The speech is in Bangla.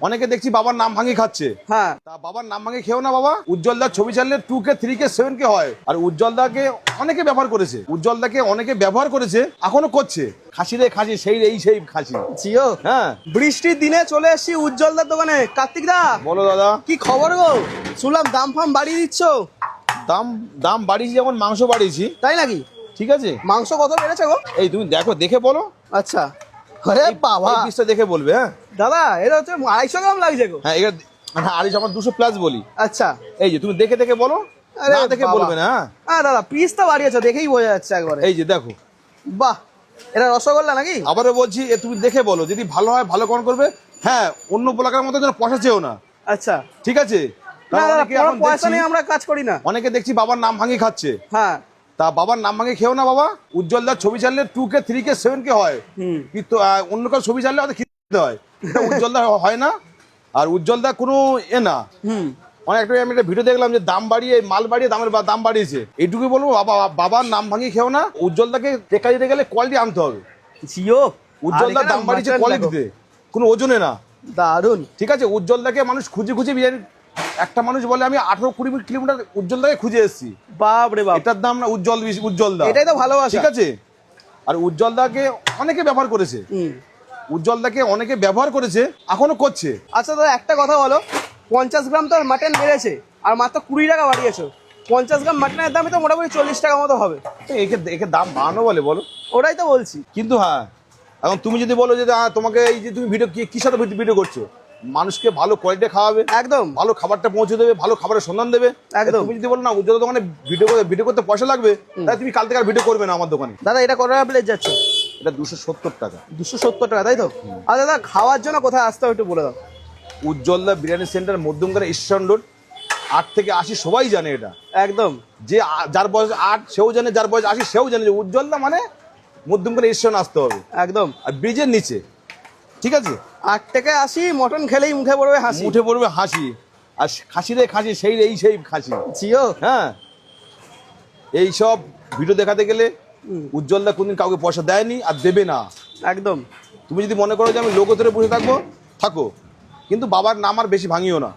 অনেকে দেখছি বাবার নাম ভাঙি খাচ্ছে। হ্যাঁ তা বাবার নাম ভাঙি খেও না বাবা। উজ্জ্বলদার ছবি ছাড়লে 2K 3K 7K হয়। আর উজ্জ্বলদাকে অনেকে ব্যবহার করেছে, উজ্জ্বলদাকে অনেকে ব্যবহার করেছে, এখনো করছে। খাসি রে খাসি, সেই খাসি। জিও হ্যাঁ বৃষ্টির দিনে চলে এসেছি উজ্জ্বলদার দোকানে। কার্তিক দা বলো দাদা, কি খবর গো? শুনলাম দাম ফাম বাড়িয়ে দিচ্ছ। দাম বাড়িয়েছি, যেমন মাংস বাড়িয়েছি। তাই নাকি? ঠিক আছে, মাংস কত বেড়েছে গো? এই তুমি দেখো, দেখে বলো। আচ্ছা আরে বাবা, এই পিসটা দেখে বলবে। হ্যাঁ দাদা এটা হচ্ছে 250 গ্রাম লাগছে গো। হ্যাঁ, এটা আর আমার 200 প্লাস বলি। আচ্ছা এই যে তুমি দেখে দেখে বলো, আরে না দেখে বাবা। বলবে না। হ্যাঁ দাদা পিসটা বাড়িয়েছে, দেখেই বোঝা যাচ্ছে একবারে। এই যে দেখো, বাহ, এটা রসগোল্লা নাকি? আবারও বলছি, তুমি দেখে বলো, যদি ভালো হয় ভালো কম করবে। হ্যাঁ, অন্য পোলাকার মতো যেন পয়সা চেও না, আচ্ছা ঠিক আছে? না কারণ দাদা, অনেকে কোনো এখন পয়সা দেখছি- নেই, আমরা কাজ করি না। অনেকে দেখছি বাবার নাম ভাঙি খাচ্ছে। হ্যাঁ তা বাবার নাম ভাঙি খেও না বাবা। উজ্জ্বলদার ছবি ছাড়লে 2K 3K 7K হয়। কিন্তু অন্য কারো ছবি ছাড়লে আমাদের খেতে হয়, এটা উজ্জ্বলদা হয় না। আর উজ্জ্বলদা কোনো না। অনেক আমি একটা ভিডিও দেখলাম যে দাম বাড়িয়ে, মাল বাড়িয়ে দাম বাড়িয়েছে। এইটুকু বলবো, বাবার নাম ভাঙি খেও না। উজ্জ্বলদাকে টেক্কা দিতে গেলে কোয়ালিটি আনতে হবে। জিও উজ্জ্বলদার দাম বাড়িয়েছে কোয়ালিটিতে, কোনো ওজনে না। দারুন। ঠিক আছে, উজ্জ্বলদাকে মানুষ খুঁজে খুঁজে বিরিয়ানি, একটা মানুষ বলে আমি 18-20 কিলোমিটার উজ্জ্বলদাকে খুঁজে এসেছি। বাপ রে বাপ, এটার দাম না উজ্জ্বলদা, এটাই তো ভালোবাসা। ঠিক আছে? আর উজ্জ্বলদাকে অনেকে ব্যবহার করেছে, উজ্জ্বলদাকে অনেকে ব্যবহার করেছে, এখনো করছে। আচ্ছা দাদা একটা কথা বলো, 50 গ্রাম তো মাটন বেড়েছে আর মাত্র 20 টাকা বাড়িয়েছো। 50 গ্রাম মাটনের দামই তো মোটামুটি 40 টাকা মতো হবে। তো একে দাম বাড়ানো বলে বলো? ওটাই তো বলছি। কিন্তু হ্যাঁ, এখন তুমি যদি বলো যে তোমাকে এই যে তুমি ভিডিও কি সাথে ভিডিও করছো, মানুষকে ভালো কোয়ালিটি খাওয়াবে, একদম ভালো খাবারটা পৌঁছে দেবে, ভালো খাবারের সন্ধান দেবে। একদম। তুমি যদি বলো না উজ্জ্বল দোকানে ভিডিও করতে পয়সা লাগবে, তাহলে তুমি কাল থেকে আর ভিডিও করবে না আমার দোকানে। দাদা এটা কত টাকা প্লেট যাচ্ছ? এটা 270 টাকা। 270 টাকা, তাই তো? আর দাদা খাওয়ার জন্য কোথায় আসতে হবে একটু বলে দাও। উজ্জ্বলদা biryani centre, Madhyamgram station road. 8 থেকে 80 সবাই জানে এটা। একদম। যে যার বয়স 8 সেও জানে, যার বয়স 80 সেও জানে যে উজ্জ্বলদা মানে মধ্যমগ্রাম স্টেশন আসতে হবে, একদম। আর ব্রিজের নিচে। ঠিক আছে, 8 থেকে 80 মটন খেলেই মুখে পড়বে হাসি। উঠে পড়বে হাসি। আর খাসি রে খাসি, সেই খাসি। জিও হ্যাঁ, এই সব ভিডিও দেখাতে গেলে উজ্জ্বলদা কোনদিন কাউকে পয়সা দেয়নি আর দেবে না। একদম। তুমি যদি মনে করো যে আমি লোগো ধরে বসে থাকবো, থাকো, কিন্তু বাবার নাম আর বেশি ভাঙিও না।